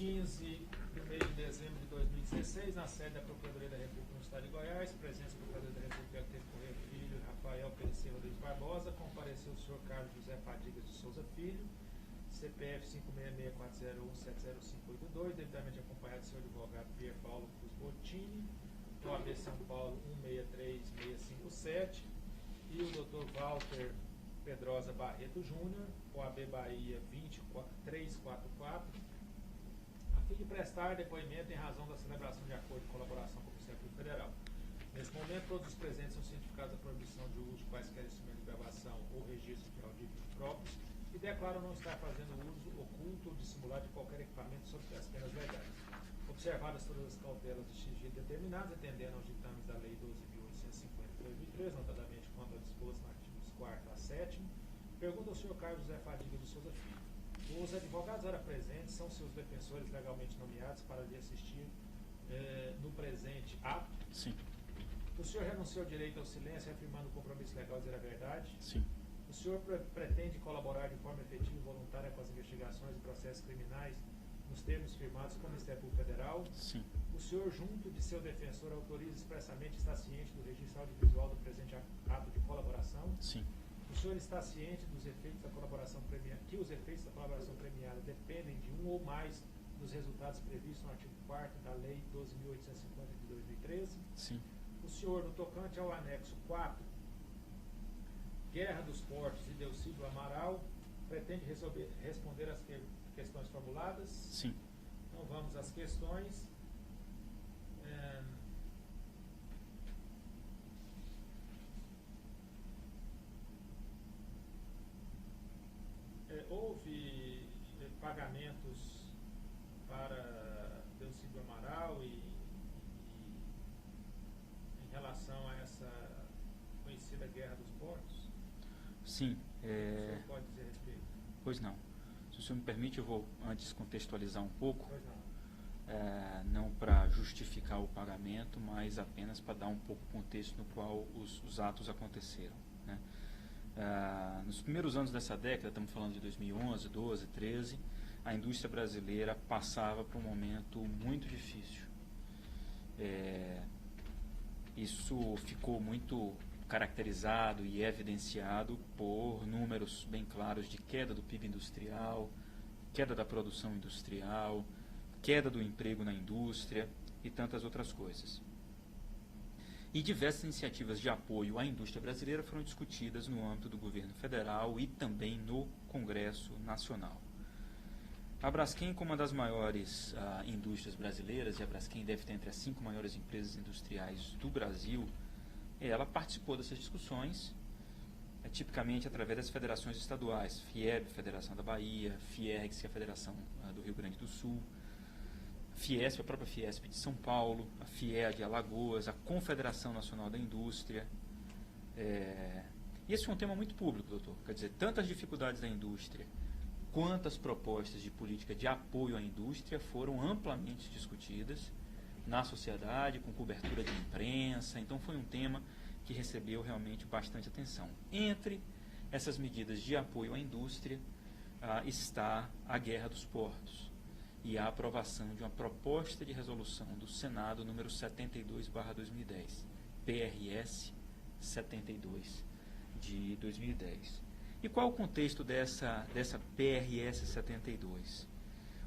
15, 1º de dezembro de 2016, na sede da Procuradoria da República no Estado de Goiás, presença do Procurador da República Teve Correia Filho, Rafael PLC Rodrigues Barbosa, compareceu o senhor Carlos José Fadigas de Souza Filho, CPF 56640170582, devidamente acompanhado do seu advogado Pierre Paulo Cruz Bottini, OAB São Paulo 163657, e o Dr. Walter Pedrosa Barreto Júnior, OAB Bahia 20344, a fim de prestar depoimento em razão da celebração de acordo de colaboração com o Ministério Público Federal. Nesse momento, todos os presentes são cientificados da proibição de uso de quaisquer instrumentos de gravação ou registro de audíveis próprios e declaram não estar fazendo uso oculto ou dissimulado de qualquer equipamento sob as penas legais. Observadas todas as cautelas de sigilo determinadas, atendendo aos ditames da Lei 12.850 de 2003, notadamente quanto ao disposto no artigos 4º a 7º, pergunta ao senhor Carlos José Fadigas de Souza Filho. Os advogados ora presentes são seus defensores legalmente nomeados para lhe assistir no presente ato? Sim. O senhor renunciou ao direito ao silêncio, afirmando o compromisso legal de dizer a verdade? Sim. O senhor pretende colaborar de forma efetiva e voluntária com as investigações e processos criminais nos termos firmados com o Ministério Público Federal? Sim. O senhor, junto de seu defensor, autoriza expressamente, está ciente do registro audiovisual do presente ato de colaboração? Sim. O senhor está ciente dos efeitos da colaboração premiada, que os efeitos da colaboração premiada dependem de um ou mais dos resultados previstos no artigo 4º da Lei 12.850 de 2013? Sim. O senhor, no tocante ao anexo 4, Guerra dos Portos e Delcídio Amaral, pretende responder às questões formuladas? Sim. Então vamos às questões. Houve pagamentos para Delcídio Amaral e em relação a essa conhecida Guerra dos Portos? Sim. O senhor pode dizer a respeito? Pois não. Se o senhor me permite, eu vou antes contextualizar um pouco. Pois não. Não para justificar o pagamento, mas apenas para dar um pouco o contexto no qual os atos aconteceram, né? Nos primeiros anos dessa década, estamos falando de 2011, 12, 13, a indústria brasileira passava por um momento muito difícil. Isso ficou muito caracterizado e evidenciado por números bem claros de queda do PIB industrial, queda da produção industrial, queda do emprego na indústria e tantas outras coisas. E diversas iniciativas de apoio à indústria brasileira foram discutidas no âmbito do governo federal e também no Congresso Nacional. A Braskem, como uma das maiores indústrias brasileiras, e a Braskem deve ter entre as 5 maiores empresas industriais do Brasil, ela participou dessas discussões, tipicamente através das federações estaduais, FIEB, Federação da Bahia, FIERGS, que é a Federação do Rio Grande do Sul, Fiesp, a própria Fiesp de São Paulo, a FIEA de Alagoas, a Confederação Nacional da Indústria. E esse foi um tema muito público, doutor. Quer dizer, tantas dificuldades da indústria, quantas propostas de política de apoio à indústria foram amplamente discutidas na sociedade, com cobertura de imprensa. Então foi um tema que recebeu realmente bastante atenção. Entre essas medidas de apoio à indústria está a Guerra dos Portos e a aprovação de uma proposta de resolução do Senado número 72/2010, PRS 72 de 2010. E qual é o contexto dessa PRS 72?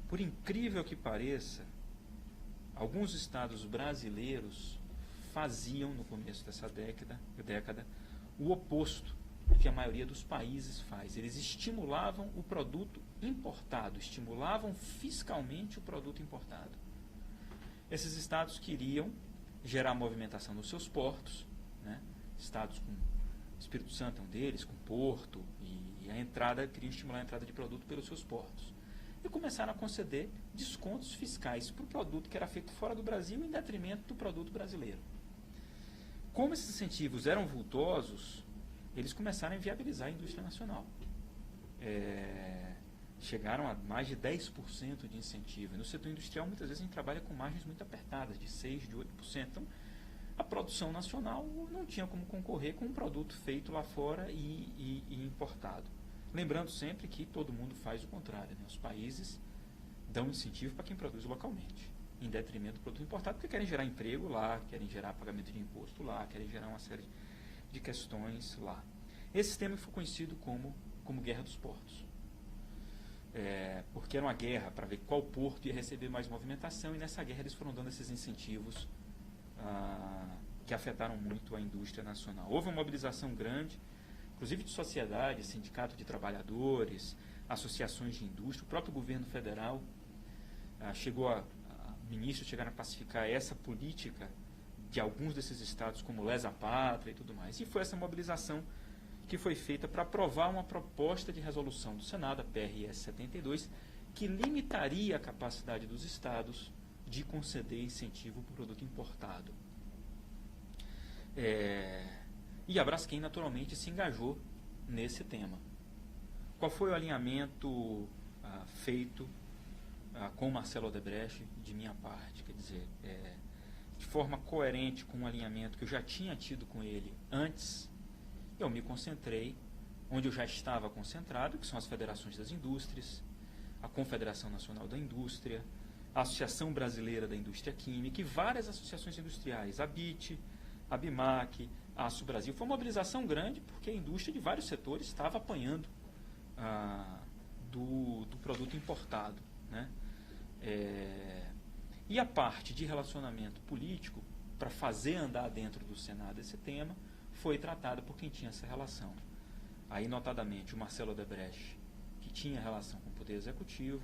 Por incrível que pareça, alguns estados brasileiros faziam, no começo dessa década, o oposto do que a maioria dos países faz. Eles estimulavam o produto importado, estimulavam fiscalmente o produto importado. Esses estados queriam gerar movimentação nos seus portos, né? Estados com Espírito Santo é um deles, com Porto, e a entrada, queriam estimular a entrada de produto pelos seus portos. E começaram a conceder descontos fiscais para o produto que era feito fora do Brasil em detrimento do produto brasileiro. Como esses incentivos eram vultosos, eles começaram a inviabilizar a indústria nacional. Chegaram a mais de 10% de incentivo. E no setor industrial, muitas vezes, a gente trabalha com margens muito apertadas, de 6%, de 8%. Então, a produção nacional não tinha como concorrer com um produto feito lá fora e importado. Lembrando sempre que todo mundo faz o contrário, né? Os países dão incentivo para quem produz localmente, em detrimento do produto importado, porque querem gerar emprego lá, querem gerar pagamento de imposto lá, querem gerar uma série de questões lá. Esse sistema foi conhecido como Guerra dos Portos. Porque era uma guerra para ver qual porto ia receber mais movimentação, e nessa guerra eles foram dando esses incentivos que afetaram muito a indústria nacional. Houve uma mobilização grande, inclusive de sociedade, sindicato de trabalhadores, associações de indústria, o próprio governo federal ministros chegaram a classificar essa política de alguns desses estados como lesa pátria e tudo mais. E foi essa mobilização que foi feita para aprovar uma proposta de resolução do Senado, a PRS 72, que limitaria a capacidade dos estados de conceder incentivo para o produto importado. E a Braskem, naturalmente, se engajou nesse tema. Qual foi o alinhamento feito com Marcelo Odebrecht de minha parte? Quer dizer, de forma coerente com um alinhamento que eu já tinha tido com ele antes, eu me concentrei onde eu já estava concentrado, que são as federações das indústrias, a Confederação Nacional da Indústria, a Associação Brasileira da Indústria Química e várias associações industriais, a ABIT, a BIMAC, a Aço Brasil. Foi uma mobilização grande porque a indústria de vários setores estava apanhando do produto importado, né? E a parte de relacionamento político, para fazer andar dentro do Senado esse tema, foi tratada por quem tinha essa relação. Aí, notadamente, o Marcelo Odebrecht, que tinha relação com o Poder Executivo,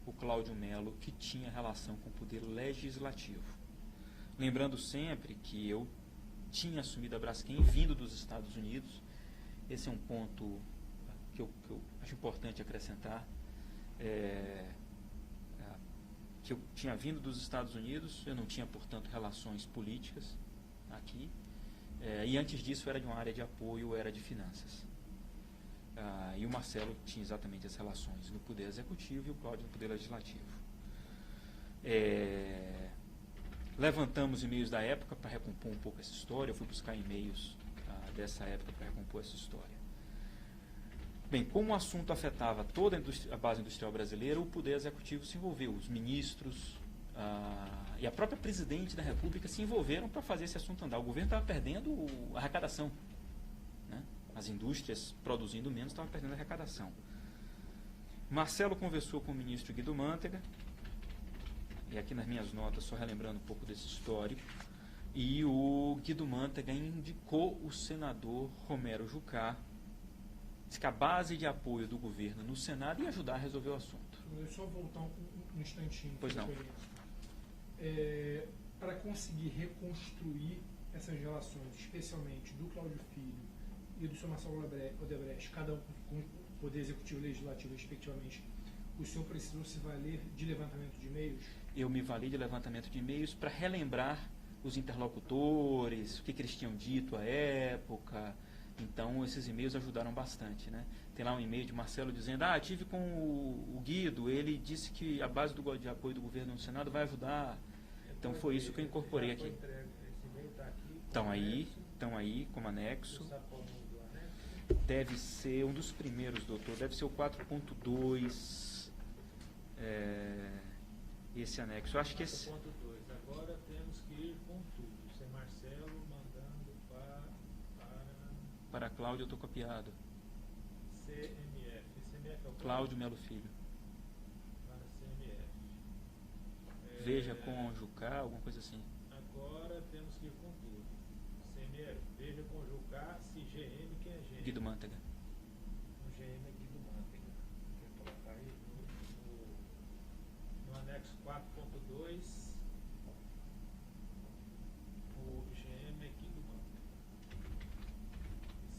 o Cláudio Mello, que tinha relação com o Poder Legislativo. Lembrando sempre que eu tinha assumido a Braskem vindo dos Estados Unidos. Esse é um ponto que eu acho importante acrescentar. Que eu tinha vindo dos Estados Unidos, eu não tinha, portanto, relações políticas aqui. E antes disso era de uma área de apoio, era de finanças. E o Marcelo tinha exatamente as relações no Poder Executivo e o Cláudio no Poder Legislativo. Levantamos e-mails da época para recompor um pouco essa história. Eu fui buscar e-mails dessa época para recompor essa história. Bem, como o assunto afetava toda a base industrial brasileira, o Poder Executivo se envolveu. Os ministros e a própria presidente da República se envolveram para fazer esse assunto andar. O governo estava perdendo a arrecadação, né? As indústrias produzindo menos estavam perdendo a arrecadação. Marcelo conversou com o ministro Guido Mantega, e aqui nas minhas notas, só relembrando um pouco desse histórico, e o Guido Mantega indicou o senador Romero Jucá, disse que a base de apoio do governo no Senado ia ajudar a resolver o assunto. Eu só voltar um instantinho. Pois não. Para conseguir reconstruir essas relações, especialmente do Cláudio Filho e do Sr. Marcelo Odebrecht, cada um com o Poder Executivo e Legislativo, respectivamente, o senhor precisou se valer de levantamento de e-mails? Eu me vali de levantamento de e-mails para relembrar os interlocutores, o que eles tinham dito à época. Então, esses e-mails ajudaram bastante, né? Tem lá um e-mail de Marcelo dizendo: tive com o Guido, ele disse que a base de apoio do governo no Senado vai ajudar. Então, foi isso que eu incorporei aqui. Estão aí como anexo. Deve ser um dos primeiros, doutor. Deve ser o 4.2. Esse anexo. Eu acho que esse... 4.2. Agora temos que ir com tudo. Sem Marcelo mandando para Cláudio, eu estou copiado. CMF. CMF é o Cláudio Melo Filho. Para CMF. Veja com o Jucá, alguma coisa assim. Agora temos que ir com tudo. CMF, veja com o Jucá, se GM, quem é GM? Guido Mantega. O GM é Guido Mantega. Quer colocar aí no anexo 4.2. O GM é Guido Mantega.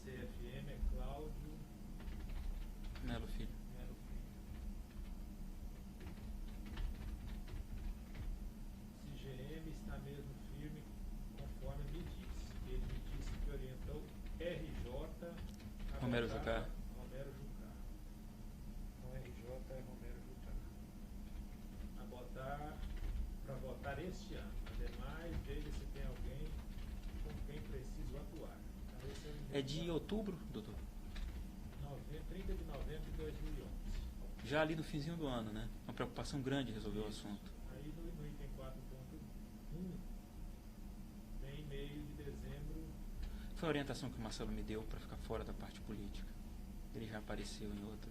CFM é Cláudio Melo Filho. CGM está mesmo firme conforme me disse. Ele me disse que orientou RJ Romero Jucá. Romero Jucá. Não RJ é Romero Jucá. Para votar este ano. Ademais, veja se tem alguém com quem preciso atuar. É de outubro, doutor? 30 de novembro de 2011. já ali no finzinho do ano, né? Uma preocupação grande resolver o assunto. Aí no item 4.1, tem e-mail de dezembro. Foi a orientação que o Marcelo me deu para ficar fora da parte política. Ele já apareceu em outro.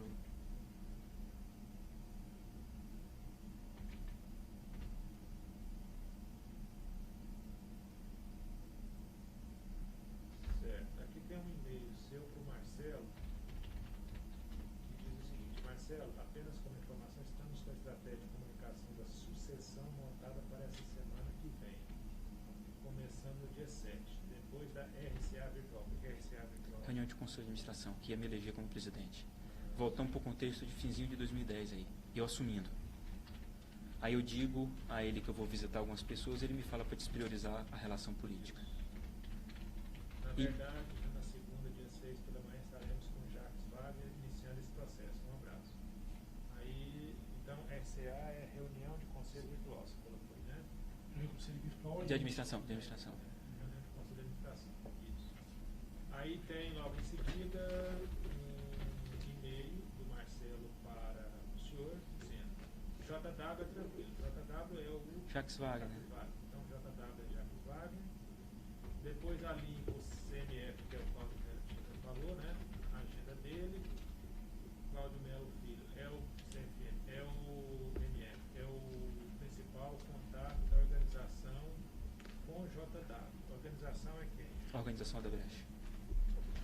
Certo. Aqui tem um e-mail seu para o Marcelo, que diz o seguinte: Marcelo, apenas como informação, estamos com a estratégia de comunicação da sucessão montada para essa semana que vem, começando no dia 7, depois da RCA virtual. O que é RCA virtual? Reunião de conselho de administração, que ia me eleger como presidente. Voltamos para o contexto de finzinho de 2010 aí, eu assumindo. Aí eu digo a ele que eu vou visitar algumas pessoas, ele me fala para despriorizar a relação política. Na verdade, na segunda, dia 6 pela manhã, estaremos com o Jacques Wagner iniciando esse processo. Um abraço. Aí, então, RCA é reunião de conselho virtual, você colocou aí, né? Reunião de conselho virtual. De administração. Reunião de conselho de administração. Isso. Aí tem logo em seguida um e-mail do Marcelo para o senhor dizendo: JW é tranquilo. JW é o Jacques Wagner. Então, JW é Jacques Wagner. Depois ali o CMF, que é o Cláudio Melo Filho falou, né? A agenda dele. Cláudio Melo Filho é o CFM, é o MF, é o principal contato da organização com o JW. A organização é quem? A organização Odebrecht.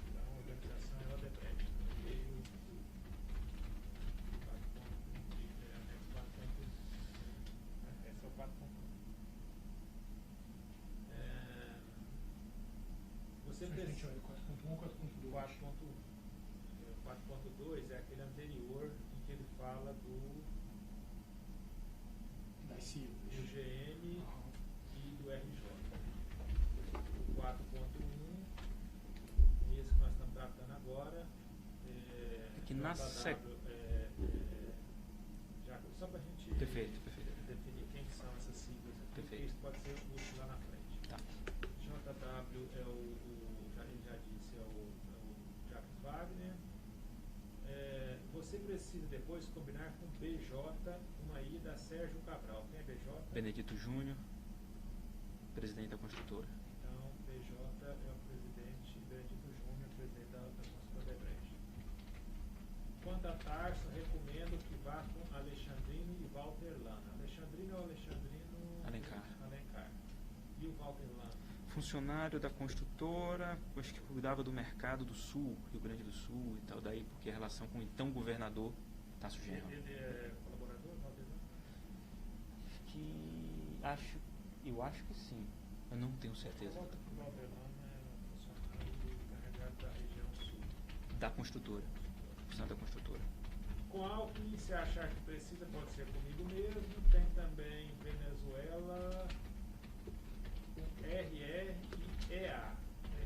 Então, a organização é o Odebrecht. Veio 4.1. Esse é o 4.1. Você A gente precisa. olha 4.1 ou 4.2? 4.2 é aquele anterior em que ele fala do Das siglas. GM e do RJ. O 4.1, esse que nós estamos tratando agora, Que na só para a gente Perfeito. definir quem são essas siglas aqui, porque Perfeito. isso pode ser útil lá na frente. Tá. JW é ele já disse, é o Jacques Wagner. Você precisa depois combinar com BJ uma ida a Sérgio Cabral. Quem é BJ? Benedito Júnior, presidente da construtora. Então, BJ é o presidente, Benedito Júnior, presidente da construtora Odebrecht. Quanto a Tarso, recomendo que vá com Alexandrino e Walter Lana. Alexandrino é o Alexandrino Alencar. E o Walter Lana? Funcionário da construtora, acho que cuidava do mercado do Sul, Rio Grande do Sul e tal, daí porque a relação com o então governador Tasso Genro. Ele é colaborador, Walter Lana? Eu acho que sim. Eu não tenho certeza. O Walter Lana é funcionário encarregado da região sul. Da construtora. Funcionário da construtora. Com Alckmin, se achar que precisa, pode ser comigo mesmo. Tem também Venezuela com RR e EA.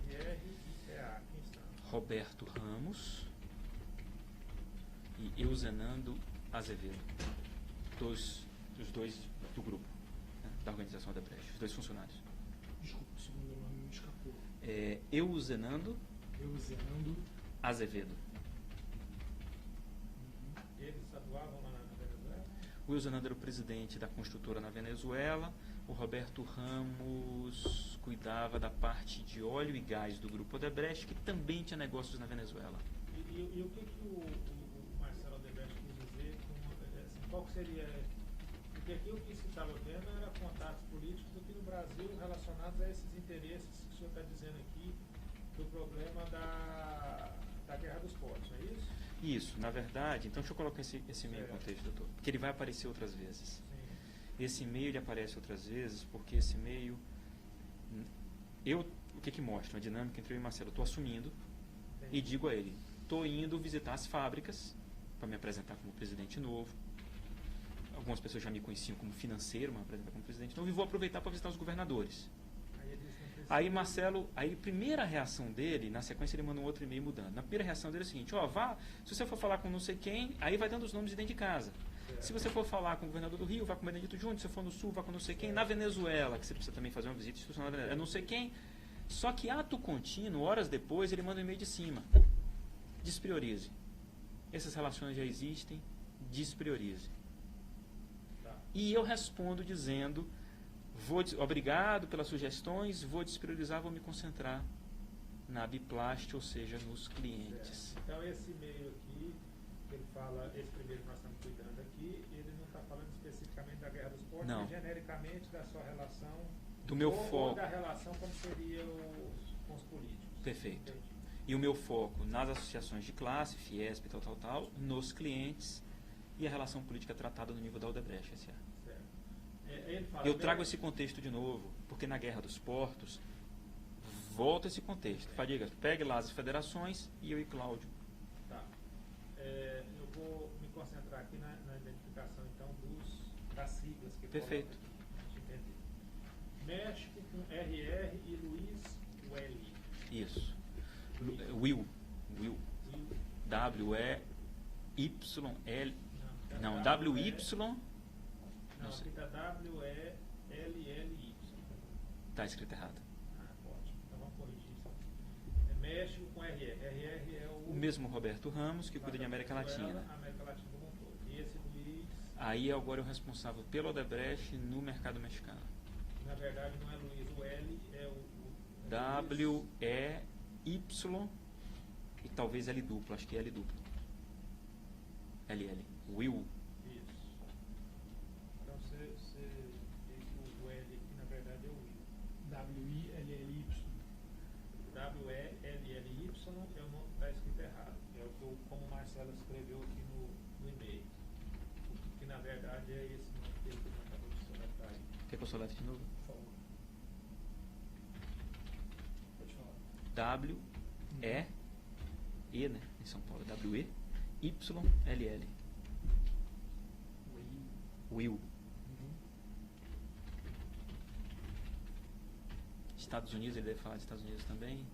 RR e EA. Quem está? Roberto Ramos e Euzenando Azevedo. Os dois do grupo, né, da organização Odebrecht. Os dois funcionários. Desculpa, o segundo nome me escapou. Euzenando Euzenando. Azevedo. Eles atuavam lá na Venezuela? O Euzenando era o presidente da construtora na Venezuela. O Roberto Ramos cuidava da parte de óleo e gás do grupo Odebrecht, que também tinha negócios na Venezuela. E o que o Marcelo Odebrecht quis dizer com, assim, qual que seria... Porque aqui o que se estava vendo era contatos políticos aqui no Brasil relacionados a esses interesses que o senhor está dizendo aqui do problema da guerra dos portos, não é isso? Isso, na verdade, então deixa eu colocar esse e-mail em Certo. contexto, doutor, porque ele vai aparecer outras vezes. Sim. Esse e-mail ele aparece outras vezes porque esse e-mail, o que mostra? Uma dinâmica entre eu e Marcelo. Eu estou assumindo Entendi. e digo a ele, estou indo visitar as fábricas para me apresentar como presidente novo. Algumas pessoas já me conheciam como financeiro, mas me apresentar como presidente novo, e vou aproveitar para visitar os governadores. Aí ele disse, não precisa- Aí Marcelo, aí a primeira reação dele, na sequência ele manda um outro e-mail mudando. Na primeira reação dele é o seguinte, se você for falar com não sei quem, aí vai dando os nomes de dentro de casa. Certo. Se você for falar com o governador do Rio, vai com o Benedito Júnior, se você for no Sul, vai com não sei quem. Na Venezuela, que você precisa também fazer uma visita institucional na Venezuela, é não sei quem. Só que ato contínuo, horas depois, ele manda um e-mail de cima. Despriorize. Essas relações já existem, despriorize. Tá. E eu respondo dizendo, obrigado pelas sugestões, vou despriorizar, vou me concentrar na Biplast, ou seja, nos clientes. Certo. Então esse e-mail aqui, ele fala, esse primeiro que nós estamos cuidando aqui, ele não está falando especificamente da Guerra dos Portos, Não. mas genericamente da sua relação, Do meu ou foco. da relação como seria com os políticos. Perfeito. Entendi. E o meu foco nas associações de classe, Fiesp, tal, nos clientes e a relação política tratada no nível da Odebrecht S.A. Certo. Ele fala Eu trago bem- esse contexto de novo, porque na Guerra dos Portos, volta esse contexto. Fadiga, pegue lá as federações e eu e Cláudio. Tá. Eu vou me concentrar aqui na identificação, então, das siglas que Perfeito. coloca aqui, pra gente entender. México com RR e Luiz Welly. Isso. Will. Will. W-E-Y-L. Não, Não, W-Y. Não, Não sei. aqui tá W-E-L-L-Y. Está escrito errado. Ótimo. Então vamos corrigir isso aqui. É México com RR. RR é O mesmo Roberto Ramos, que cuida de América Venezuela, Latina. América Latina como um todo. E esse Luiz, Aí agora é o responsável pelo Odebrecht no mercado mexicano. na verdade, não é Luiz, o L é o W-E-Y e talvez L duplo, acho que é L duplo. LL. Will. Isso. Então você diz que o L aqui, na verdade, é o Will. W-I-L-L-Y. W-E-L-L-Y está escrito errado. É o que como o Marcelo escreveu aqui no e-mail. O que na verdade é esse nome dele que eu acabei de soletrar aí. Quer que eu solete de novo? Por favor. Pode falar. W-E, né? Em São Paulo. W-E-Y-L-L. Will. Estados Unidos, ele deve falar de Estados Unidos também.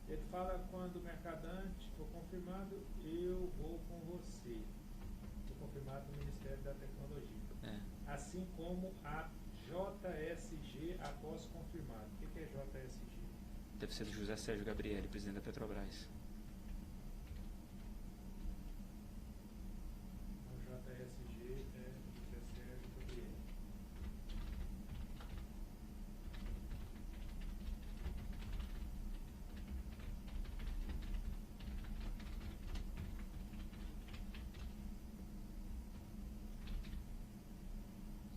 Ele fala quando o mercadante for confirmado, eu vou com você. Foi confirmado no Ministério da Tecnologia. É. Assim como a JSG após confirmado. O que é JSG? Deve ser do José Sérgio Gabrielli, presidente da Petrobras. O JSG é José Sérgio Gabriel.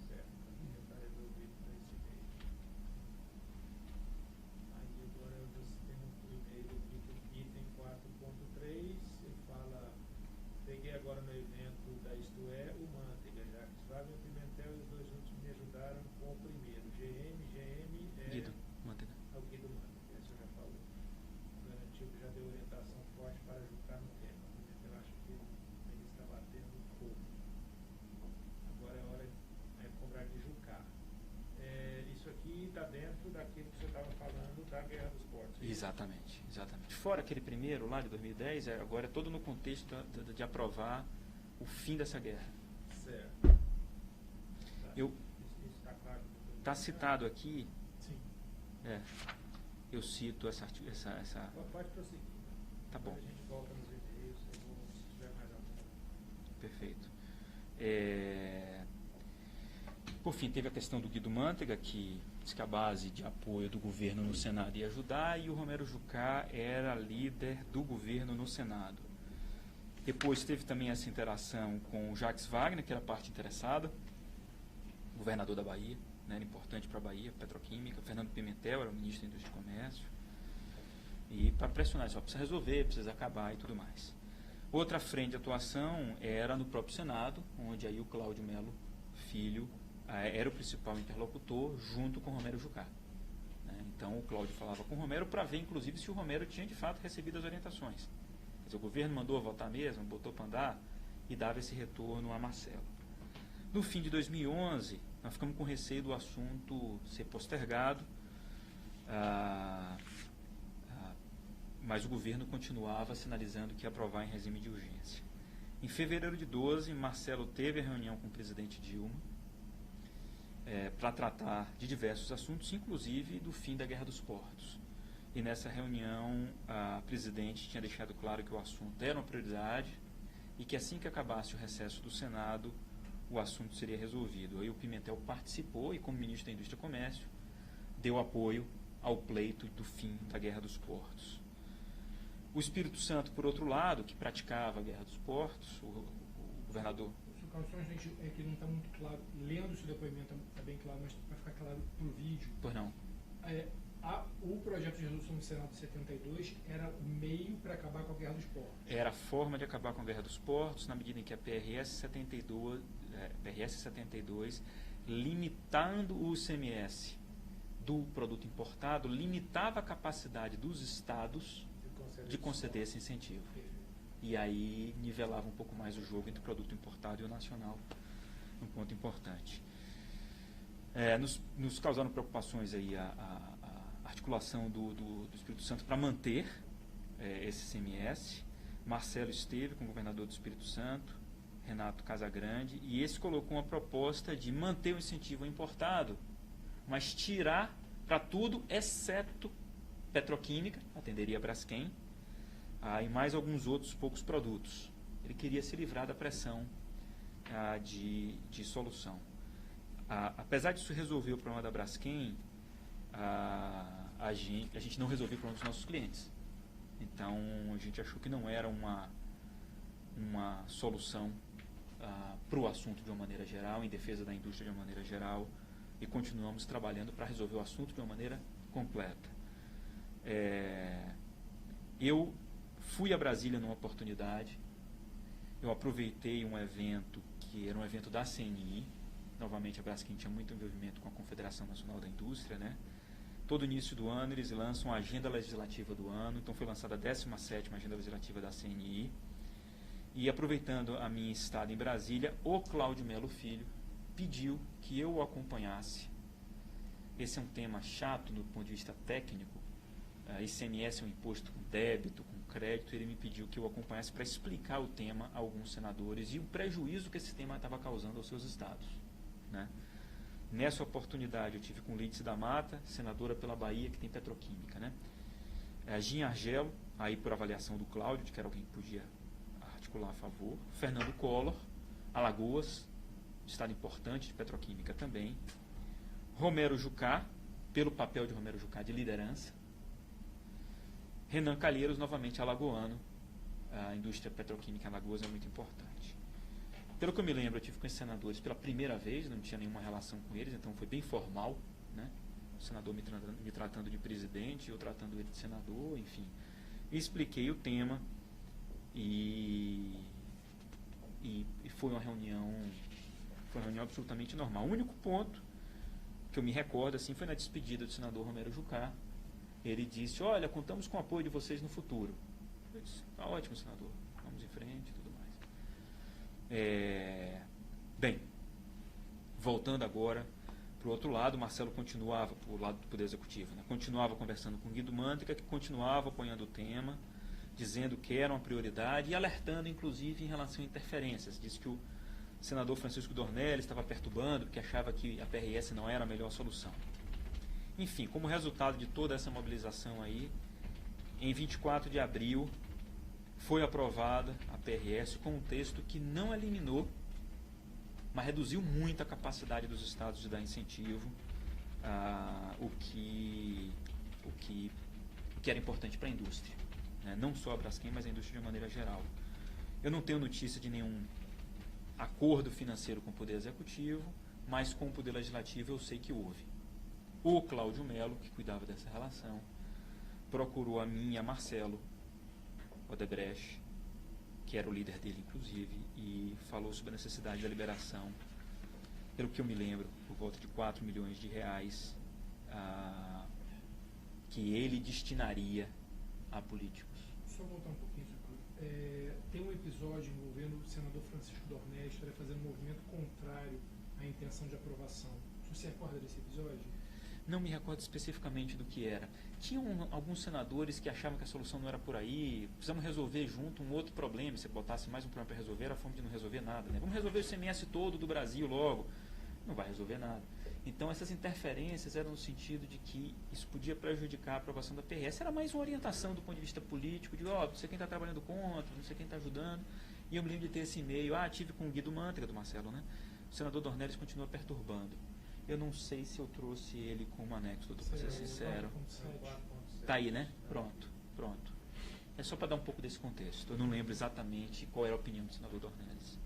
Certo, já está resolvido para esse e-mail. Aí agora você tem um e-mail aqui do item 4.3, ele fala, peguei agora no evento da Isto É, o Manteiga, Jacques Wagner e o Pimentel, e os dois últimos me ajudaram com o primeiro. GM é Guido, manteiga. o Guido Manteiga, esse eu já falou. Garantiu que já deu orientação forte para ajudar no tema. O Pimentel acho que ele está batendo fogo. Agora é hora de cobrar de Jucá. Isso aqui está dentro daquilo que você estava falando da Guerra dos Portos. Exatamente, exatamente. Fora aquele primeiro lá de 2010, agora é todo no contexto de aprovar o fim dessa guerra. Certo. Tá. Eu- Isso está claro? Está citado aqui, Sim. eu cito essa. Pode prosseguir. Tá bom. Depois a gente volta nos e-mails, se tiver mais alguma. Perfeito. Por fim, teve a questão do Guido Manteiga, que diz que a base de apoio do governo no Senado ia ajudar, e o Romero Jucá era líder do governo no Senado. Depois teve também essa interação com o Jacques Wagner, que era a parte interessada, governador da Bahia, né, era importante para a Bahia, petroquímica. Fernando Pimentel era o ministro da Indústria e Comércio. E para pressionar, só precisa resolver, precisa acabar e tudo mais. Outra frente de atuação era no próprio Senado, onde aí o Cláudio Melo Filho era o principal interlocutor, junto com o Romero Jucá. Né? Então o Cláudio falava com o Romero para ver, inclusive, se o Romero tinha de fato recebido as orientações. Quer dizer, o governo mandou votar mesmo, botou para andar e dava esse retorno a Marcelo. No fim de 2011, nós ficamos com receio do assunto ser postergado, mas o governo continuava sinalizando que ia aprovar em regime de urgência. Em fevereiro de 12, Marcelo teve a reunião com o presidente Dilma para tratar de diversos assuntos, inclusive do fim da Guerra dos Portos. E nessa reunião, a presidente tinha deixado claro que o assunto era uma prioridade, e que assim que acabasse o recesso do Senado, o assunto seria resolvido. Aí o Pimentel participou e, como ministro da Indústria e Comércio, deu apoio ao pleito do fim da Guerra dos Portos. O Espírito Santo, por outro lado, que praticava a Guerra dos Portos, o governador... Só é que não está muito claro, lendo esse depoimento está bem claro, mas para ficar claro para o vídeo. Pois não. O projeto de resolução do Senado de 72 era o meio para acabar com a Guerra dos Portos. Era a forma de acabar com a Guerra dos Portos, na medida em que a PRS 72, limitando o ICMS do produto importado, limitava a capacidade dos estados de conceder esse incentivo. E aí nivelava um pouco mais o jogo entre o produto importado e o nacional. Um ponto importante. Nos causaram preocupações aí a articulação do Espírito Santo para manter esse ICMS. Marcelo esteve com o governador do Espírito Santo, Renato Casagrande, e esse colocou uma proposta de manter o incentivo importado, mas tirar para tudo, exceto petroquímica, atenderia a Braskem, e mais alguns outros poucos produtos. Ele queria se livrar da pressão de solução. Apesar disso resolver o problema da Braskem, a gente não resolveu o problema dos nossos clientes. Então, a gente achou que não era uma solução para o assunto de uma maneira geral, em defesa da indústria de uma maneira geral, e continuamos trabalhando para resolver o assunto de uma maneira completa. Eu fui a Brasília numa oportunidade, eu aproveitei um evento que era um evento da CNI, novamente a Braskem tinha muito envolvimento com a Confederação Nacional da Indústria, né? Todo início do ano eles lançam a agenda legislativa do ano, então foi lançada a 17ª agenda legislativa da CNI, e aproveitando a minha estada em Brasília, o Cláudio Melo Filho pediu que eu o acompanhasse. Esse é um tema chato no ponto de vista técnico, ICMS é um imposto com débito, com crédito, ele me pediu que eu o acompanhasse para explicar o tema a alguns senadores e o prejuízo que esse tema estava causando aos seus estados, né? Nessa oportunidade eu tive com Lídice da Mata, senadora pela Bahia, que tem petroquímica, né? Ginha Argelo, aí por avaliação do Cláudio, de que era alguém que podia articular a favor. Fernando Collor, Alagoas, estado importante de petroquímica também. Romero Jucá, pelo papel de Romero Jucá de liderança. Renan Calheiros, novamente alagoano. A indústria petroquímica em Alagoas é muito importante. Pelo que eu me lembro, eu tive com esses senadores pela primeira vez, não tinha nenhuma relação com eles, então foi bem formal, né? O senador me tratando de presidente, eu tratando ele de senador, enfim. E expliquei o tema e foi uma reunião absolutamente normal. O único ponto que eu me recordo assim foi na despedida do senador Romero Jucá. Ele disse: olha, contamos com o apoio de vocês no futuro. Eu disse: tá ótimo, senador, vamos em frente e tudo mais. Bem, voltando agora para o outro lado, Marcelo continuava, para o lado do Poder Executivo, né, continuava conversando com Guido Mantega, que continuava apoiando o tema, dizendo que era uma prioridade e alertando, inclusive, em relação a interferências. Disse que o senador Francisco Dornelles estava perturbando, porque achava que a PRS não era a melhor solução. Enfim, como resultado de toda essa mobilização aí, em 24 de abril foi aprovada a PRS com um texto que não eliminou, mas reduziu muito a capacidade dos estados de dar incentivo, o que era importante para a indústria, né? Não só a Braskem, mas a indústria de maneira geral. Eu não tenho notícia de nenhum acordo financeiro com o Poder Executivo, mas com o Poder Legislativo eu sei que houve. O Cláudio Melo, que cuidava dessa relação, procurou a mim e a Marcelo Odebrecht, que era o líder dele, inclusive, e falou sobre a necessidade da liberação, pelo que eu me lembro, por volta de 4 milhões de reais, que ele destinaria a políticos. Só voltar um pouquinho, tem um episódio envolvendo o senador Francisco Dornelles, que estaria fazendo um movimento contrário à intenção de aprovação. Você se recorda desse episódio? Não me recordo especificamente do que era. Tinham alguns senadores que achavam que a solução não era por aí, precisamos resolver junto um outro problema. Se botasse mais um problema para resolver, era a forma de não resolver nada, né? Vamos resolver o ICMS todo do Brasil logo. Não vai resolver nada. Então, essas interferências eram no sentido de que isso podia prejudicar a aprovação da PRS. Era mais uma orientação do ponto de vista político, de, não sei quem está trabalhando contra, não sei quem está ajudando. E eu me lembro de ter esse e-mail, tive com o Guido Mantega, do Marcelo, né? O senador Dornelles continua perturbando. Eu não sei se eu trouxe ele como anexo, doutor, para ser sincero. Tá aí, né? Pronto. É só para dar um pouco desse contexto. Eu não lembro exatamente qual era a opinião do senador Dornelles.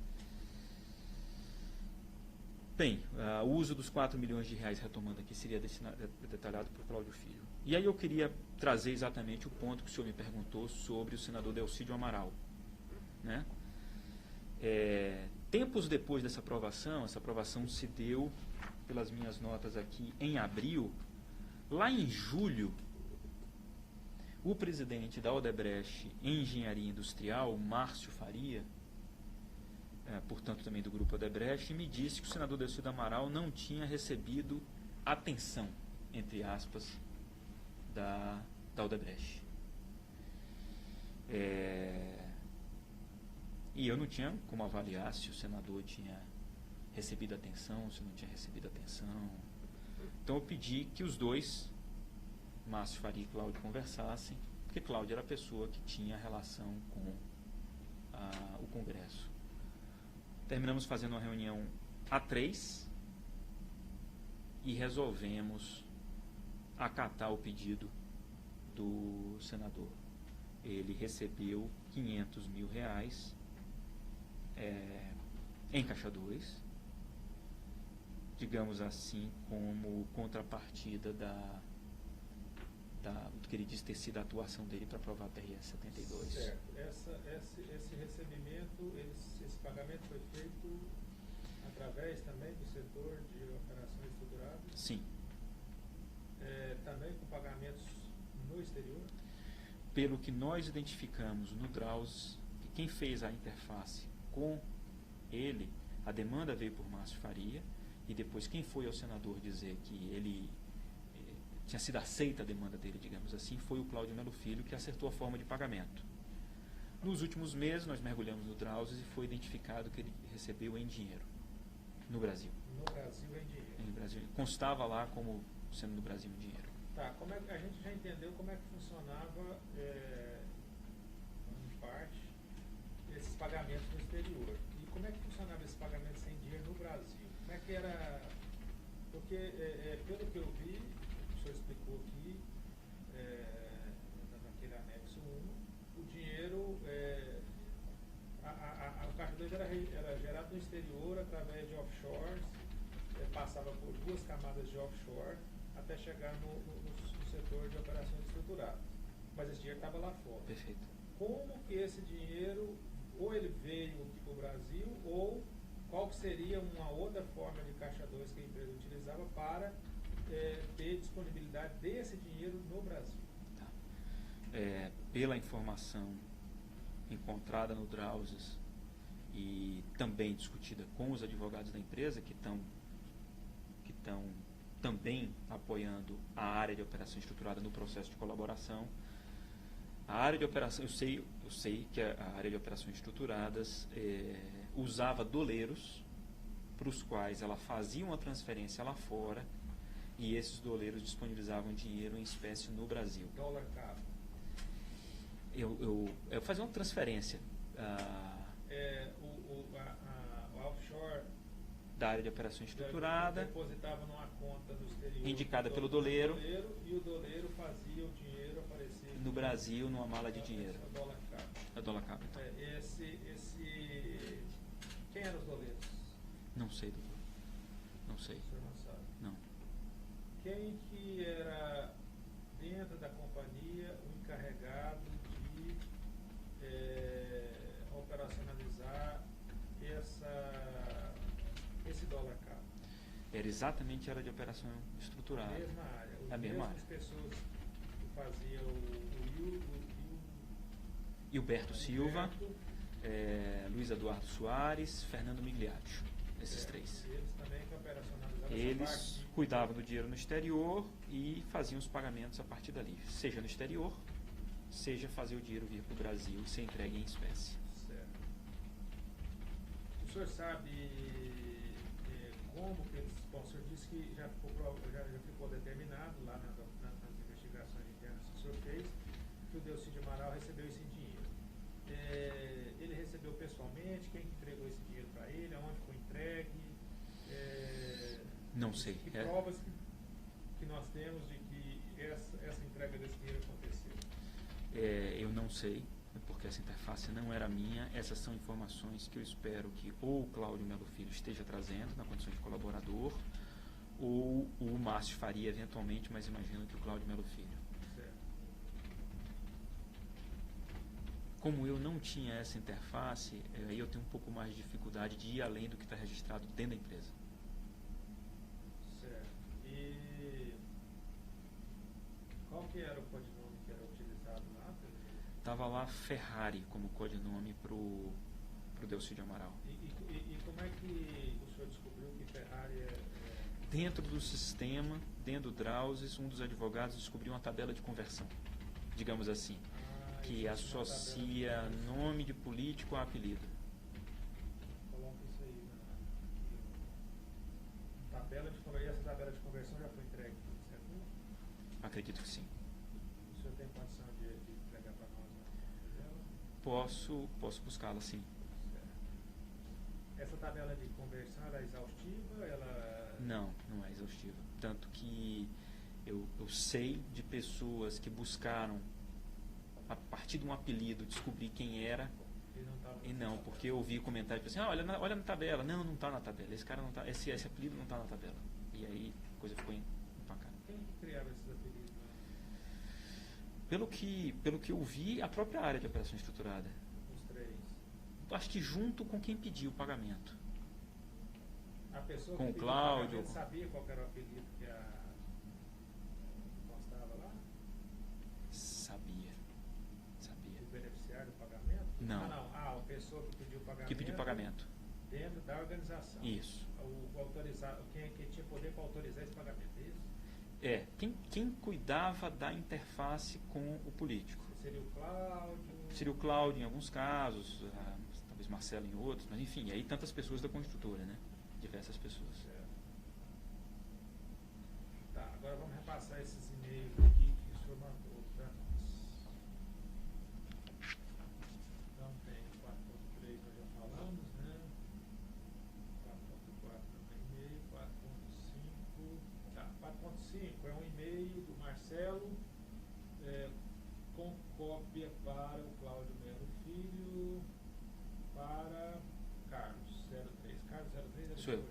Bem, o uso dos 4 milhões de reais, retomando aqui, seria detalhado por Cláudio Filho. E aí eu queria trazer exatamente o ponto que o senhor me perguntou sobre o senador Delcídio Amaral, né? Tempos depois dessa aprovação, essa aprovação se deu, pelas minhas notas aqui, em abril. Lá em julho, o presidente da Odebrecht Engenharia Industrial, Márcio Faria, portanto também do grupo Odebrecht, me disse que o senador Delcídio Amaral não tinha recebido atenção, entre aspas, da Odebrecht. E eu não tinha como avaliar se o senador tinha recebido atenção, se não tinha recebido atenção. Então eu pedi que os dois, Márcio Faria e Cláudio, conversassem, porque Cláudio era a pessoa que tinha relação com o Congresso. Terminamos fazendo uma reunião A3 e resolvemos acatar o pedido do senador. Ele recebeu 500 mil reais em caixa 2, digamos assim, como contrapartida do que ele disse ter sido a atuação dele para aprovar a PRS 72. Certo. Esse recebimento, esse pagamento foi feito através também do setor de operações estruturadas? Sim. Também com pagamentos no exterior? Pelo que nós identificamos no Drauzes, que quem fez a interface com ele, a demanda veio por Márcio Faria, e depois quem foi ao senador dizer que ele tinha sido aceita a demanda dele, digamos assim, foi o Cláudio Melo Filho, que acertou a forma de pagamento. Nos últimos meses, nós mergulhamos no Drauzes e foi identificado que ele recebeu em dinheiro, no Brasil. No Brasil em dinheiro. Em Brasil. Constava lá como sendo no Brasil em dinheiro. Tá, como é que a gente já entendeu como é que funcionava, em parte, esses pagamentos no exterior. E como é que funcionava esses pagamentos sem dinheiro no Brasil? Como é que era... Porque, pelo que eu vi, o senhor explicou aqui, naquele anexo 1, o dinheiro, o caixa 2 era gerado no exterior através de offshores, passava por 2 camadas de offshore até chegar no setor de operações estruturadas. Mas esse dinheiro estava lá fora. Perfeito. Como que esse dinheiro, ou ele veio aqui para o Brasil, ou qual que seria uma outra forma de caixa 2 que a empresa utilizava para ter disponibilidade desse dinheiro no Brasil? Tá. Pela informação encontrada no Drauzes e também discutida com os advogados da empresa, que estão também apoiando a área de operação estruturada no processo de colaboração. A área de operação, eu sei que a área de operações estruturadas usava doleiros para os quais ela fazia uma transferência lá fora e esses doleiros disponibilizavam dinheiro em espécie no Brasil. Dólar cabo. Eu fazia uma transferência O offshore da área de operação estruturada, depositava numa conta no exterior indicada pelo doleiro, e o doleiro fazia o dinheiro aparecer no Brasil numa mala de dinheiro. A dólar cabo. Então. Quem eram os doleiros? Não sei, doutor. Não sei. O senhor não sabe. Não. Quem que era, dentro da companhia, o encarregado de operacionalizar esse dólar cabo? Era exatamente a área de operação estruturada. A mesma área. A mesma área. As pessoas que faziam o Gilberto Silva, Luiz Eduardo Soares, Fernando Migliaccio, esses três. Eles também que operacionalizavam Eles essa parte. cuidavam do dinheiro no exterior e faziam os pagamentos a partir dali, seja no exterior, seja fazer o dinheiro vir para o Brasil e ser entregue em espécie. Certo. O senhor sabe como que eles... Bom, o senhor disse que já ficou determinado lá nas investigações internas que o senhor fez, que o Delcídio Amaral recebeu esse dinheiro. ele recebeu pessoalmente, quem que entregou esse dinheiro para ele, aonde foi entregue? Não sei. Que provas que nós temos de que essa entrega desse dinheiro aconteceu? Eu não sei, porque essa interface não era minha. Essas são informações que eu espero que ou o Cláudio Melo Filho esteja trazendo na condição de colaborador, ou o Márcio faria eventualmente, mas imagino que o Cláudio Melo Filho. Certo. Como eu não tinha essa interface, aí eu tenho um pouco mais de dificuldade de ir além do que está registrado dentro da empresa. Certo. E qual que era o codinome que era utilizado lá? Estava lá Ferrari como codinome para o Delcídio Amaral. E como é que o senhor descobriu que Ferrari Dentro do sistema, dentro do Drauzes, um dos advogados descobriu uma tabela de conversão, digamos assim, que associa nome de político a apelido. Coloca isso aí na tabela de conversão. E essa tabela de conversão já foi entregue para o setor? Acredito que sim. O senhor tem condição de entregar para nós na tabela? Posso buscá-la, sim. Essa tabela de conversão era exaustiva? Não é exaustiva. Tanto que eu sei de pessoas que buscaram, a partir de um apelido, descobrir quem era. E não, porque eu ouvi comentários assim, olha na tabela. Não está na tabela. Esse cara não tá, esse apelido não está na tabela. E aí a coisa ficou empacada. Quem que criava esses apelidos? Pelo que eu vi, a própria área de operação estruturada. Os três. Acho que junto com quem pediu o pagamento. A pessoa Com que o pediu Cláudio. pagamento sabia qual que era o apelido que constava lá? Sabia. O beneficiário do pagamento? Não. A pessoa que pediu o pagamento. Que pediu pagamento. Dentro da organização. Isso. O autorizado, quem tinha poder para autorizar esse pagamento, é isso? Quem cuidava da interface com o político. Seria o Cláudio? Seria o Cláudio em alguns casos, talvez Marcelo em outros, mas enfim, aí tantas pessoas da construtora, né? Diversas pessoas. Certo. Tá, agora vamos repassar esses e-mails aqui que o senhor mandou para nós. Então tem 4.3 nós já falamos, né? 4.4 também e-mail, 4.5. Tá, 4.5 é um e-mail do Marcelo com cópia para o Cláudio Melo Filho, para Carlos 03. Carlos 03 Sou eu.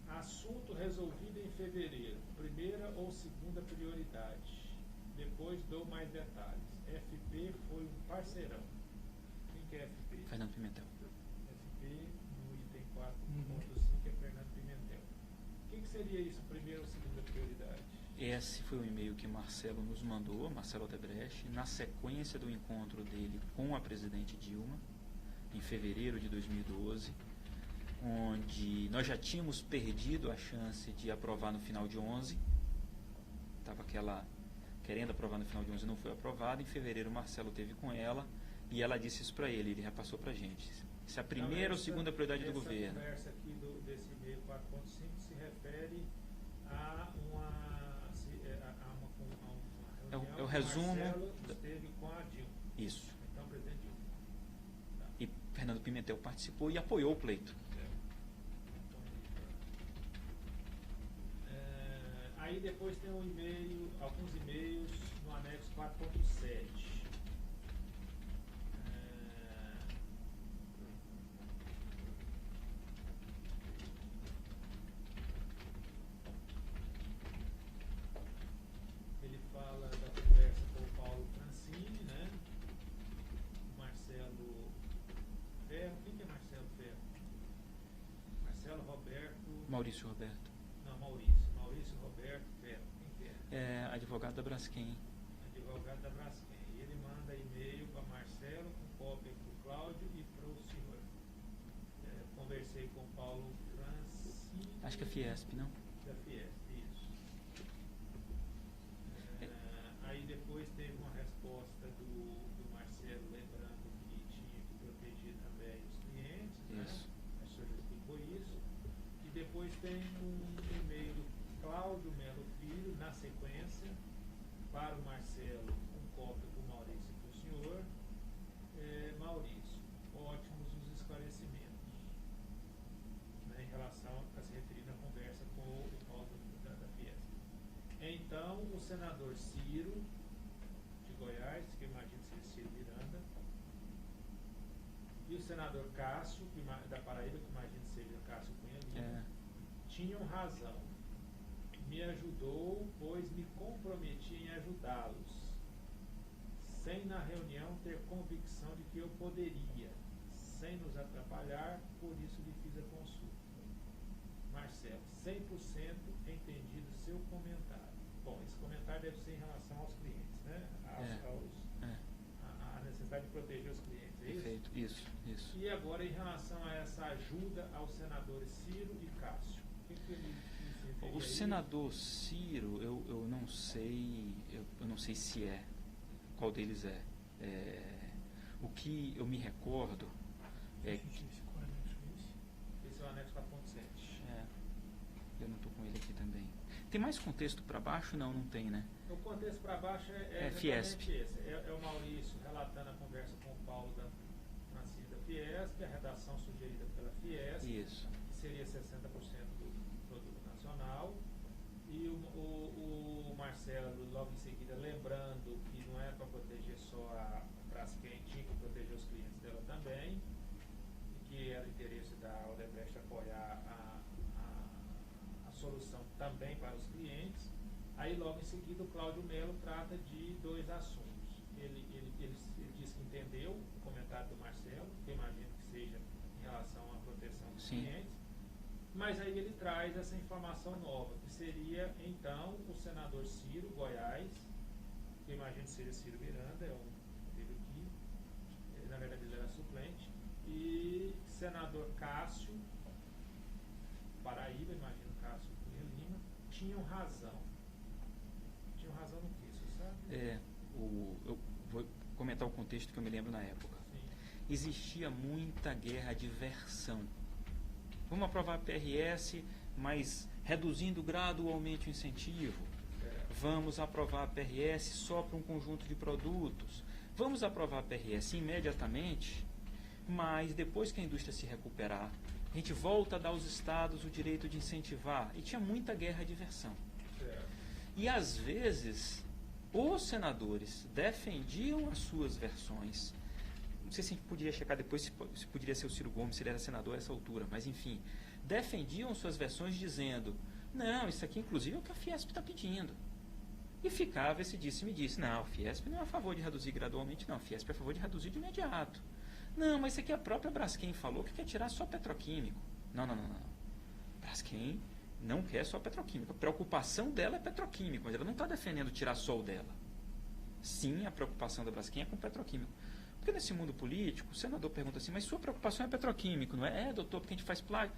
Assunto resolvido em fevereiro. Primeira ou segunda prioridade. Depois dou mais detalhes. FP foi um parceirão. Quem que é FP? Fernando Pimentel. FP no item 4.5 é Fernando Pimentel. O que seria isso, primeira ou segunda prioridade? Esse foi o e-mail que Marcelo nos mandou, Marcelo Odebrecht, na sequência do encontro dele com a presidente Dilma, em fevereiro de 2012, onde nós já tínhamos perdido a chance de aprovar no final de 11. Estava querendo aprovar no final de 11, não foi aprovado. Em fevereiro, Marcelo teve com ela e ela disse isso para ele passou para a gente. Isso é a primeira ou segunda prioridade do governo. Essa conversa aqui desse e-mail 4.5 se refere a uma reunião é o resumo. Marcelo esteve com a Dilma. Isso. Então, presidente Dilma. Tá. E Fernando Pimentel participou e apoiou o pleito. Aí depois tem um e-mail, alguns e-mails no anexo 4.7. Ele fala da conversa com o Paulo Francini, né? Marcelo Ferro. Quem que é Marcelo Ferro? Marcelo Roberto. Maurício Roberto. Não, Maurício Roberto Ferro. Quem que é? Advogado da Braskem. Advogado da Braskem. E ele manda e-mail para Marcelo com cópia para o Cláudio e para o senhor. Conversei com o Paulo Francini. Acho que é Fiesp, não? Da Fiesp, isso. Aí depois teve uma resposta do Marcelo lembrando que tinha que proteger também os clientes, Isso. Né? O senhor já explicou isso. E depois tem um e-mail do Cláudio Melo Filho, na sequência, para o Marcelo, com cópia para o Maurício e para o senhor, senador Ciro, de Goiás, que eu imagino que seja Ciro Miranda, e o senador Cássio, da Paraíba, que imagino que seja Cássio Cunha Lima, tinham razão. Me ajudou, pois me comprometi em ajudá-los, sem na reunião ter convicção de que eu poderia, sem nos atrapalhar, por isso lhe fiz a consulta. Marcelo, 100% entendido seu comentário. Bom, esse comentário deve ser em relação aos clientes, né? A necessidade de proteger os clientes, é Perfeito, isso. E agora, em relação a essa ajuda aos senadores Ciro e Cássio, o que ele o senador Ciro, eu não sei, eu não sei se é, qual deles é. O que eu me recordo é que... Esse é o anexo 4.7. Eu não estou com ele aqui também. Tem mais contexto para baixo? Não tem, né? O contexto para baixo é Fiesp. esse. É o Maurício relatando a conversa com o Paulo da Francisco da Fiesp, a redação sugerida pela Fiesp, Isso. que seria 60% do produto nacional, e o Marcelo, logo em seguida, lembrando que não é para proteger só a Braskem, tinha que proteger os clientes dela também, e que era interesse da Odebrecht apoiar a solução também para os clientes. Aí, logo em seguida, o Cláudio Melo trata de dois assuntos. Ele diz que entendeu o comentário do Marcelo, que eu imagino que seja em relação à proteção dos clientes, mas aí ele traz essa informação nova, que seria, então, o senador Ciro, Goiás, que eu imagino que seja Ciro Miranda, teve aqui, na verdade ele era suplente, e senador Cássio, Paraíba, imagino Cássio Cunha Lima, tinham razão. Tinham razão no que, você sabe? Eu vou comentar o contexto que eu me lembro na época. Sim. Existia muita guerra de versão. Vamos aprovar a PRS, mas reduzindo gradualmente o incentivo. Vamos aprovar a PRS só para um conjunto de produtos. Vamos aprovar a PRS imediatamente, mas depois que a indústria se recuperar, a gente volta a dar aos estados o direito de incentivar. E tinha muita guerra de versão. E às vezes, os senadores defendiam as suas versões. Não sei se a gente poderia checar depois se poderia ser o Ciro Gomes, se ele era senador a essa altura, mas enfim, defendiam suas versões dizendo, não, isso aqui inclusive é o que a Fiesp está pedindo. E ficava esse disse-me-disse, não, a Fiesp não é a favor de reduzir gradualmente, não, a Fiesp é a favor de reduzir de imediato. Não, mas isso aqui a própria Braskem falou que quer tirar só petroquímico. Não. Braskem não quer só petroquímico. A preocupação dela é petroquímico, mas ela não está defendendo tirar só o dela. Sim, a preocupação da Braskem é com petroquímico. Porque nesse mundo político, o senador pergunta assim, mas sua preocupação é petroquímico, não é? Doutor, porque a gente faz plágio.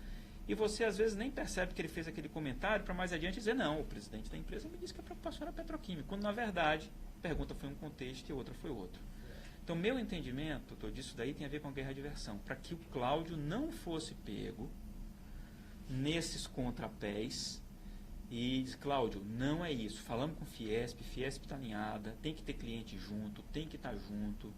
E você às vezes nem percebe que ele fez aquele comentário para mais adiante dizer, não, o presidente da empresa me disse que a preocupação era petroquímico, quando na verdade a pergunta foi um contexto e a outra foi outro. Então, meu entendimento, doutor, disso daí tem a ver com a guerra de versão, para que o Cláudio não fosse pego nesses contrapés e diz, Cláudio, não é isso, falamos com Fiesp está alinhada, tem que ter cliente junto, tem que estar junto.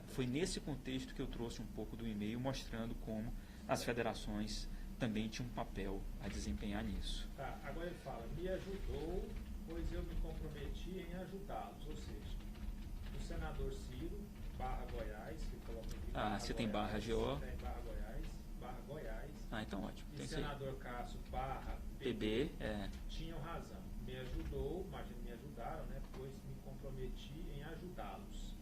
Foi nesse contexto que eu trouxe um pouco do e-mail mostrando como as federações também tinham um papel a desempenhar nisso. Tá, agora ele fala, me ajudou, pois eu me comprometi em ajudá-los, ou seja, o senador Ciro, Goiás, que coloca aqui. Você tem barra GO. Tem barra Goiás. Então ótimo. E senador Cássio, PB, tinham razão. Me ajudou, imagino me ajudaram, né? Pois me comprometi em ajudá-los.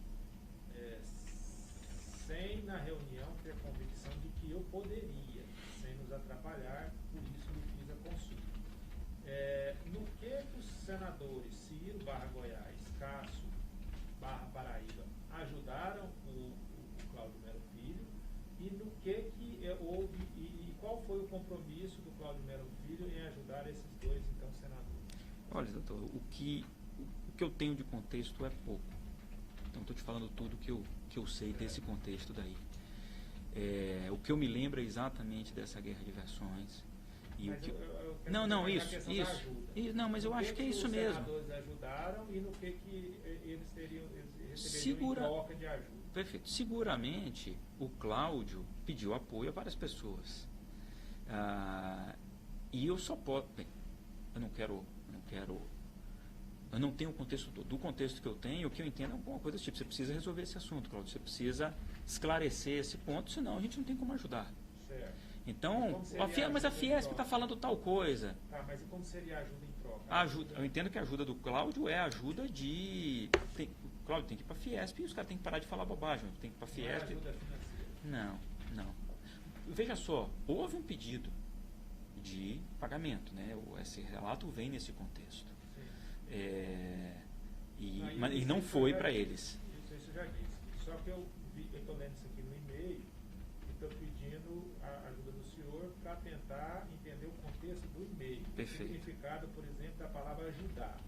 Sem na reunião ter convicção de que eu poderia, sem nos atrapalhar, por isso lhe fiz a consulta. No que os senadores Ciro, Goiás, Cássio, Paraíba, ajudaram o Cláudio Melo Filho, e no que houve, e qual foi o compromisso do Cláudio Melo Filho em ajudar esses dois, então, senadores? Olha, doutor, o que eu tenho de contexto é pouco. Então, estou te falando tudo que eu sei desse contexto daí. O que eu me lembro é exatamente dessa guerra de versões. E mas o que... Não, isso. Não, mas eu acho que é isso mesmo. Os senadores ajudaram e no que eles receberiam em troca de ajuda. Perfeito. Seguramente, o Cláudio pediu apoio a várias pessoas. E eu só posso... Bem, eu não quero Eu não tenho o contexto todo. Do contexto que eu tenho, o que eu entendo é alguma coisa tipo, você precisa resolver esse assunto, Cláudio, você precisa esclarecer esse ponto, senão a gente não tem como ajudar. Certo. Então, mas a Fiesp está falando tal coisa. Tá, mas e como seria a ajuda em troca? Eu entendo que a ajuda do Cláudio é a ajuda de... o Cláudio tem que ir para a Fiesp e os caras têm que parar de falar bobagem. Tem que ir para a Fiesp. Não é ajuda financeira. Não. Veja só, houve um pedido de pagamento, né? Esse relato vem nesse contexto. E não foi para eles. Isso eu já disse. Só que eu estou lendo isso aqui no e-mail e estou pedindo a ajuda do senhor para tentar entender o contexto do e-mail. Perfeito. O significado, por exemplo, da palavra ajudar.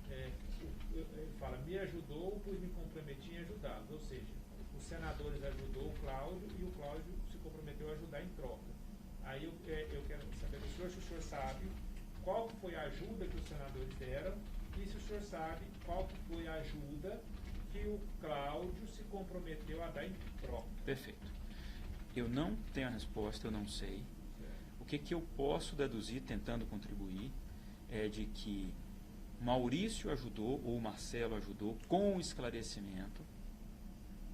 Ele fala, me ajudou, pois me comprometi em ajudá-los. Ou seja, os senadores ajudou o Cláudio e o Cláudio se comprometeu a ajudar em troca. Aí eu quero saber do senhor se o senhor sabe qual foi a ajuda que os senadores deram e se o senhor sabe qual foi a ajuda que o Cláudio se comprometeu a dar em troca. Perfeito. Eu não tenho a resposta, eu não sei. O que eu posso deduzir, tentando contribuir, é de que Maurício ajudou, ou Marcelo ajudou, com o esclarecimento,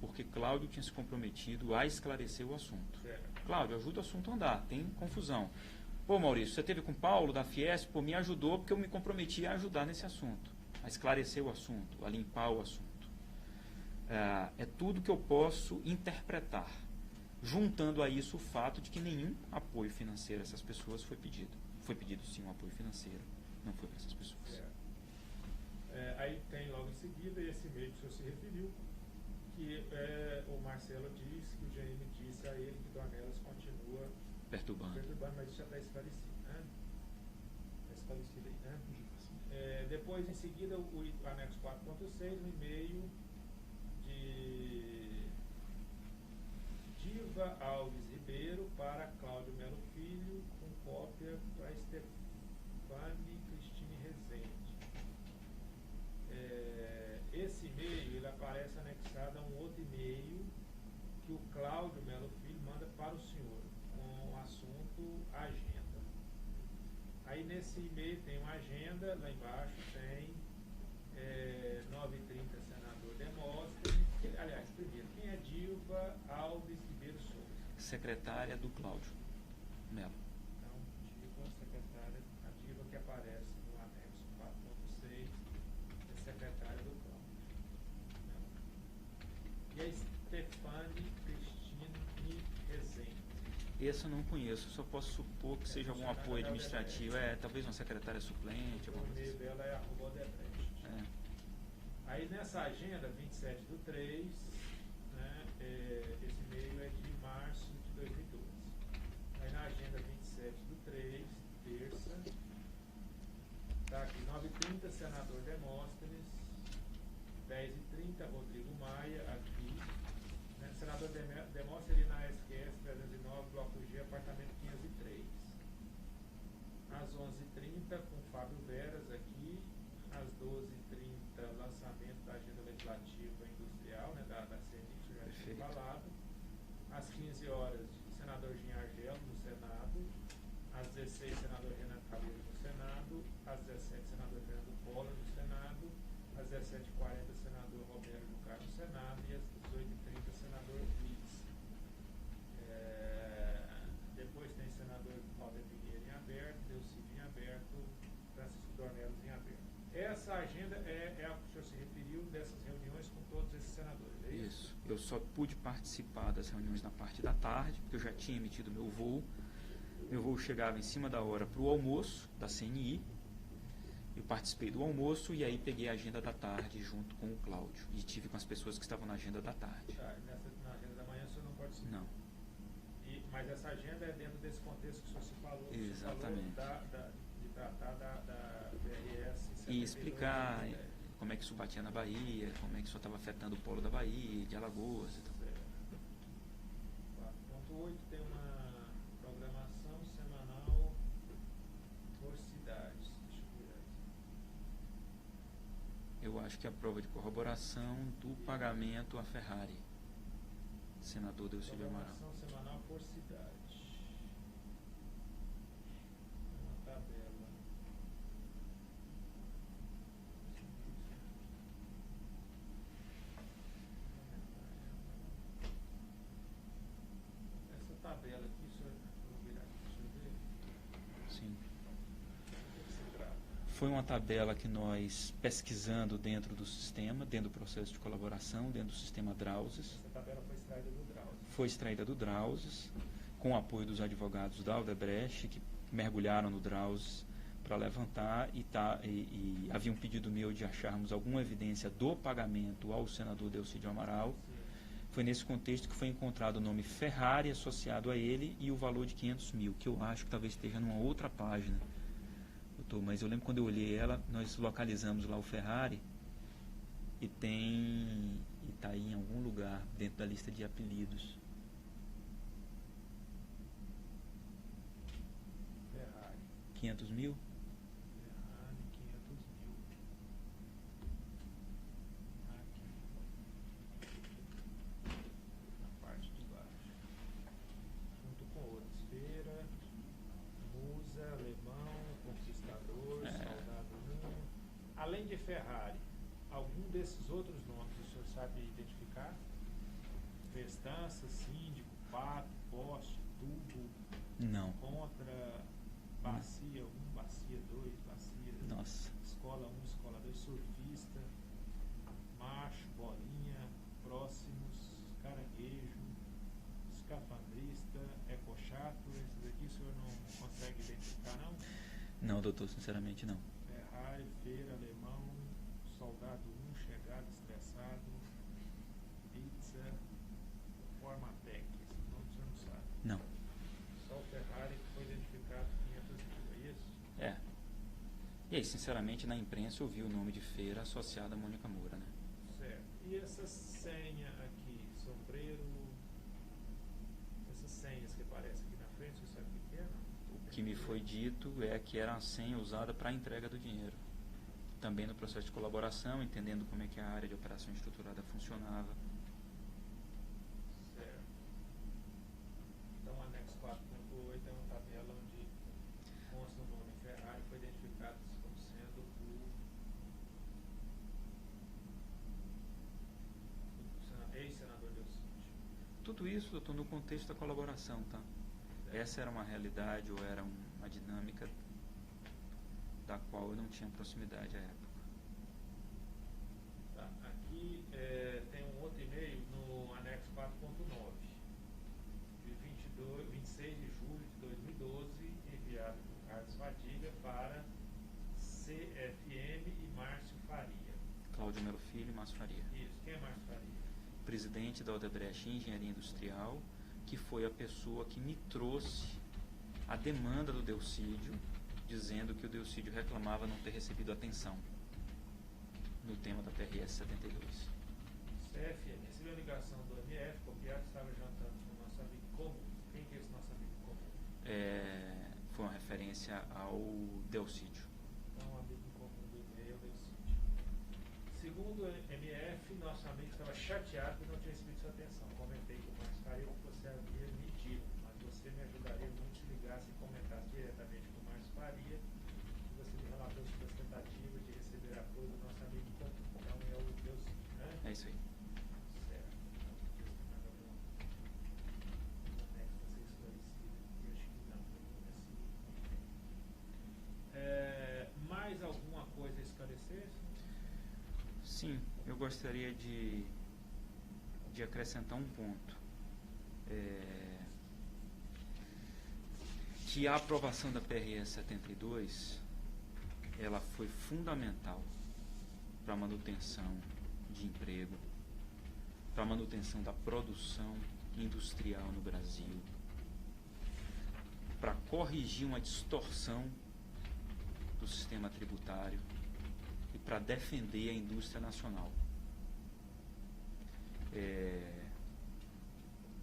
porque Cláudio tinha se comprometido a esclarecer o assunto. Certo. Cláudio, ajuda o assunto a andar, tem confusão. Pô, Maurício, você teve com o Paulo da Fiesp, pô, me ajudou porque eu me comprometi a ajudar nesse assunto, a esclarecer o assunto, a limpar o assunto. É tudo que eu posso interpretar, juntando a isso o fato de que nenhum apoio financeiro a essas pessoas foi pedido. Foi pedido sim um apoio financeiro, não foi para essas pessoas. Aí tem logo em seguida esse e-mail que o senhor se referiu, que o Marcelo disse que o GM disse a ele que Dornelas continua perturbando, mas isso já está esclarecido, né? Está esclarecido aí, né? Depois, em seguida, o anexo 4.6, um e-mail de Diva Alves Ribeiro para Cláudio Melo Filho, com cópia para Stefani Cristine Rezende. Esse e-mail ele aparece anexado a um outro e-mail que o Cláudio Melo Filho manda para o senhor, com o assunto agenda. Aí nesse e-mail tem uma agenda, lá embaixo tem 9h30 senador Demóstenes. Aliás, primeiro, quem é Dilva Alves Ribeiro Souza? Secretária do Cláudio Melo. Então, Dilva, secretária, a Dilva que aparece no anexo 4.6, é secretária do Cláudio. E a Stefani Cristine Rezende. Esse eu não conheço, só posso supor que seja algum apoio administrativo, talvez uma secretária suplente. O e-mail dela é @odebrecht. Aí nessa agenda, 27/3, né, esse e-mail é de março de 2012. Aí na agenda 27/3, terça, está aqui 9h30, senador Demóstenes, 10h30, Rodrigo Maia, aqui. Né, senador Demóstenes na SQS 309, bloco G, apartamento 503. Às 11h30, com Fábio Veras aqui. Às 12h30, lançamento da agenda legislativa industrial, né, da CNI, que já tinha falado. Às 15 horas, senador Jean Argelo, no Senado. Às 16, senador Renan Calheiro, no Senado. Às 17, senador Fernando Collor, no Senado. Às 17h40, senador Roberto Jucá, no Senado. E às 18h30, senador Blitz. Depois tem senador Paulo Pinheiro em aberto, Delcídio em aberto, Francisco Dornelas em aberto. Essa agenda é a que o senhor se referiu dessas reuniões com todos esses senadores, é isso? Isso. Eu só pude participar das reuniões na parte da tarde, porque eu já tinha emitido meu voo. Meu voo chegava em cima da hora para o almoço da CNI. Eu participei do almoço e aí peguei a agenda da tarde junto com o Cláudio. E tive com as pessoas que estavam na agenda da tarde. Tá, na agenda da manhã o senhor não participou? Não. Mas essa agenda é dentro desse contexto que o senhor se falou. Exatamente. De tratar da BRS. E explicar como é que isso batia na Bahia, como é que isso estava afetando o polo da Bahia, de Alagoas e tal. 4.8 tem uma programação semanal por cidades. Deixa eu ver aí. Eu acho que a prova de corroboração do pagamento à Ferrari. Senador Delcídio Amaral. Programação semanal por cidade. Uma tabela. tabela aqui, vou virar aqui para o senhor ver. Sim. O que se trata? Foi uma tabela que nós, pesquisando dentro do sistema, dentro do processo de colaboração, dentro do sistema Drauzes, Essa tabela foi extraída do Drauzes. foi extraída do Drauzes, com o apoio dos advogados da Odebrecht, que mergulharam no Drauzes para levantar, e havia um pedido meu de acharmos alguma evidência do pagamento ao senador Delcídio Amaral. Sim. Foi nesse contexto que foi encontrado o nome Ferrari associado a ele e o valor de 500 mil, que eu acho que talvez esteja numa outra página, doutor, mas eu lembro quando eu olhei ela, nós localizamos lá o Ferrari e está aí em algum lugar dentro da lista de apelidos. Ferrari. 500 mil? Ferrari, 500 mil. Aqui. Na parte de baixo. Junto com outros. Feira, Musa, Alemão, Conquistador, Soldado 1. Além de Ferrari, algum desses outros nomes o senhor sabe identificar? Festança, Síndico, Pato, Poste, Tubo, Não. Contra, Bacia 1, Bacia 2, Bacia, Nossa. Escola 1, Escola 2, Surfista, Macho, Bolinha, Próximos, Caranguejo, Escafandrista, Ecochato. Esses aqui o senhor não consegue identificar, não? Não, doutor, sinceramente não. Ferrari, Feira, Alemão, Soldado 1, Chegado, Estressado, Pizza, Formatec. Esses nomes o senhor não sabe. Não. Só o Ferrari que foi identificado 500 mil, é isso? É. E aí, sinceramente, na imprensa eu vi o nome de feira associado a Mônica Moura, né? Certo. E essa senha aqui, sombreiro, essas senhas que aparecem aqui na frente, você sabe o que é, não? O que me foi dito é que era a senha usada para a entrega do dinheiro. Também no processo de colaboração, entendendo como é que a área de operação estruturada funcionava. Certo. Então, o anexo 4.8 é uma tabela onde consta o nome Ferrari, foi identificado como sendo o ex-senador Delcídio. Tudo isso, doutor, no contexto da colaboração, tá? Essa era uma realidade ou era uma dinâmica da qual eu não tinha proximidade à época. Tá. Aqui tem um outro e-mail no anexo 4.9, de 26 de julho de 2012, enviado por Carlos Fadiga para CFM e Márcio Faria. Cláudio Melo Filho e Márcio Faria. Isso, quem é Márcio Faria? Presidente da Odebrecht Engenharia Industrial, que foi a pessoa que me trouxe a demanda do Delcídio, dizendo que o Delcídio reclamava não ter recebido atenção no tema da PRS 72. CFM, recebeu a ligação do MF, copiado, estava jantando com o nosso amigo comum. Quem que é esse nosso amigo comum? Foi uma referência ao Delcídio. Então, o amigo comum do e-mail é o Delcídio. Segundo o MF, nosso amigo estava chateado por não ter recebido sua atenção. Comentei com o Márcio Faria que você havia me dito, mas você me ajudaria muito se ligasse e comentasse diretamente com o Márcio Faria, que você me relatou sobre as tentativas de receber apoio do nosso amigo comum. Então, é o Delcídio, né? É isso aí. Certo. Mais algum anexo a ser esclarecido? Eu acho que não. Mais alguma coisa a esclarecer? Sim, eu gostaria de acrescentar um ponto. Que a aprovação da PRS 72 ela foi fundamental para a manutenção de emprego, para a manutenção da produção industrial no Brasil, para corrigir uma distorção do sistema tributário e para defender a indústria nacional.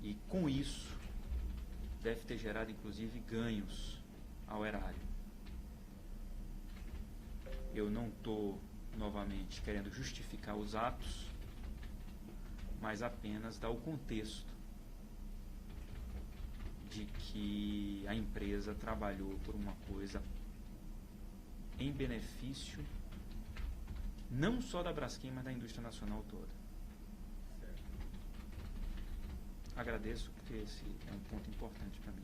E com isso deve ter gerado inclusive ganhos ao erário. Eu não estou novamente querendo justificar os atos, mas apenas dar o contexto de que a empresa trabalhou por uma coisa em benefício não só da Braskem, mas da indústria nacional toda. Certo. agradeço, porque esse é um ponto importante para mim.